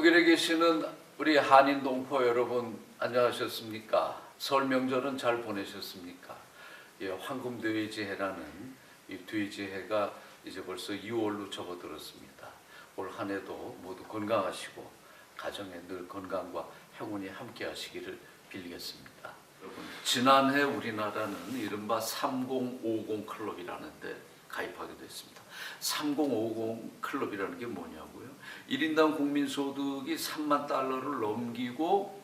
독일에 계시는 우리 한인 동포 여러분 안녕하셨습니까? 설 명절은 잘 보내셨습니까? 예, 황금돼지해라는 이 돼지해가 이제 벌써 2월로 접어들었습니다. 올 한 해도 모두 건강하시고 가정에 늘 건강과 행운이 함께 하시기를 빌리겠습니다. 여러분, 지난해 우리나라는 이른바 3050 클럽이라는 데 가입하게 됐습니다. 3050 클럽이라는 게 뭐냐고요? 1인당 국민소득이 3만 달러를 넘기고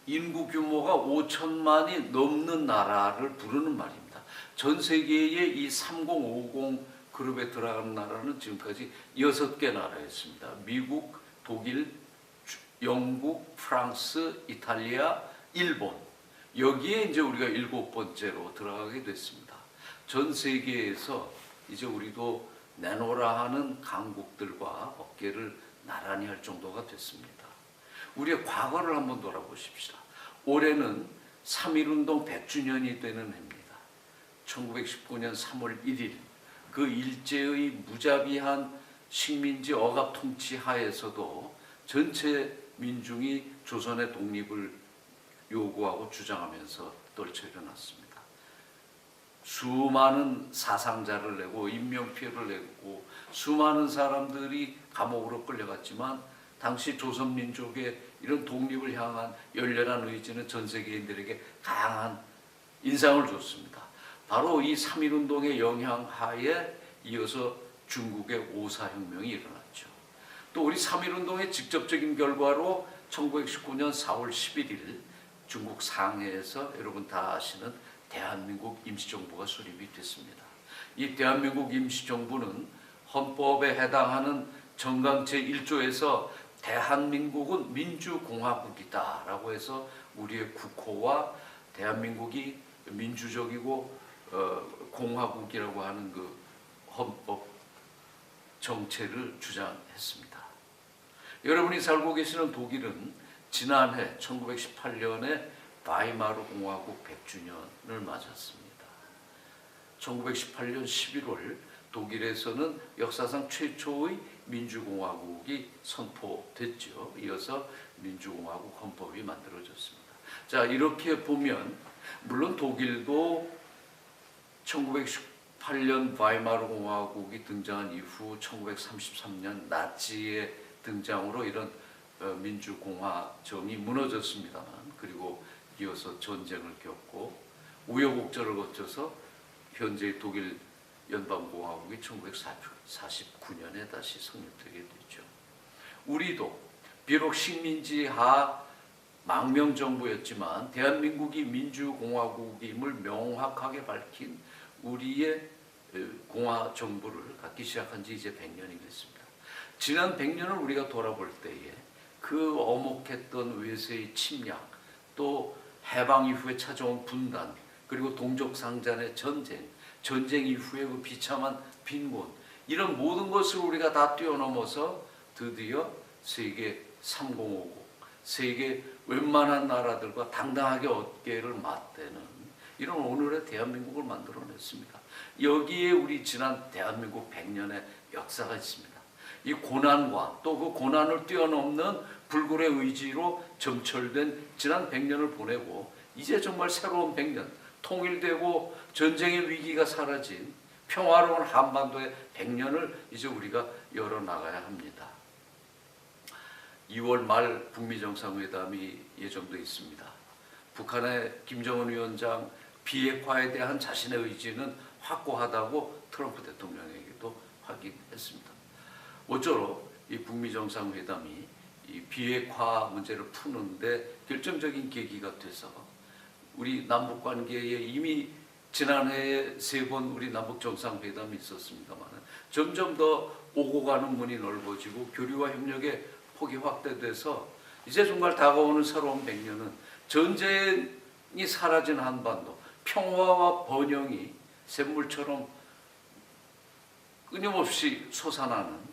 인구 규모가 5천만이 넘는 나라를 부르는 말입니다. 전 세계의 이 3050 그룹에 들어가는 나라는 지금까지 6개 나라였습니다. 미국, 독일, 영국, 프랑스, 이탈리아, 일본. 여기에 이제 우리가 7번째로 들어가게 됐습니다. 전 세계에서 이제 우리도 내놓으라 하는 강국들과 어깨를 나란히 할 정도가 됐습니다. 우리의 과거를 한번 돌아보십시다. 올해는 3.1운동 100주년이 되는 해입니다. 1919년 3월 1일 그 일제의 무자비한 식민지 억압 통치 하에서도 전체 민중이 조선의 독립을 요구하고 주장하면서 떨쳐 일어났습니다. 수많은 사상자를 내고 인명피해를 내고 수많은 사람들이 감옥으로 끌려갔지만 당시 조선민족의 이런 독립을 향한 열렬한 의지는 전 세계인들에게 강한 인상을 줬습니다. 바로 이 3.1운동의 영향하에 이어서 중국의 5.4혁명이 일어났죠. 또 우리 3.1운동의 직접적인 결과로 1919년 4월 11일 중국 상해에서 여러분 다 아시는 대한민국 임시정부가 수립이 됐습니다. 이 대한민국 임시정부는 헌법에 해당하는 정강 제1조에서 대한민국은 민주공화국이다 라고 해서 우리의 국호와 대한민국이 민주적이고 공화국이라고 하는 그 헌법 정체를 주장했습니다. 여러분이 살고 계시는 독일은 지난해 1918년에 바이마르 공화국 100주년을 맞았습니다. 1918년 11월 독일에서는 역사상 최초의 민주공화국이 선포됐죠. 이어서 민주공화국 헌법이 만들어졌습니다. 자, 이렇게 보면 물론 독일도 1918년 바이마르 공화국이 등장한 이후 1933년 나치의 등장으로 이런 민주공화정이 무너졌습니다만 그리고 이어서 전쟁을 겪고 우여곡절을 거쳐서 현재 독일 연방공화국이 1949년에 다시 성립되게 됐죠. 우리도 비록 식민지하 망명정부였지만 대한민국이 민주공화국임을 명확하게 밝힌 우리의 공화정부를 갖기 시작한 지 이제 100년이 됐습니다. 지난 100년을 우리가 돌아볼 때에 그 어목했던 외세의 침략, 또 해방 이후에 찾아온 분단, 그리고 동족상잔의 전쟁 이후에 그 비참한 빈곤, 이런 모든 것을 우리가 다 뛰어넘어서 드디어 세계 3050, 세계 웬만한 나라들과 당당하게 어깨를 맞대는 이런 오늘의 대한민국을 만들어냈습니다. 여기에 우리 지난 대한민국 100년의 역사가 있습니다. 이 고난과 또 그 고난을 뛰어넘는 불굴의 의지로 점철된 지난 100년을 보내고 이제 정말 새로운 100년, 통일되고 전쟁의 위기가 사라진 평화로운 한반도의 100년을 이제 우리가 열어나가야 합니다. 2월 말 북미 정상회담이 예정돼 있습니다. 북한의 김정은 위원장 비핵화에 대한 자신의 의지는 확고하다고 트럼프 대통령에게도 확인했습니다. 모쪼록 이 북미 정상회담이 이 비핵화 문제를 푸는데 결정적인 계기가 돼서 우리 남북 관계에 이미 지난해에 3번 우리 남북 정상회담이 있었습니다만 점점 더 오고 가는 문이 넓어지고 교류와 협력의 폭이 확대돼서 이제 정말 다가오는 새로운 100년은 전쟁이 사라진 한반도, 평화와 번영이 샘물처럼 끊임없이 솟아나는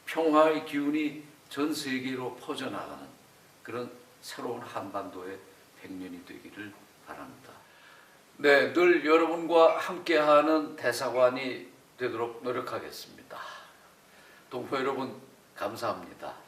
평화의 기운이 전 세계로 퍼져나가는 그런 새로운 한반도의 100년이 되기를 바랍니다. 네, 늘 여러분과 함께하는 대사관이 되도록 노력하겠습니다. 동포 여러분 감사합니다.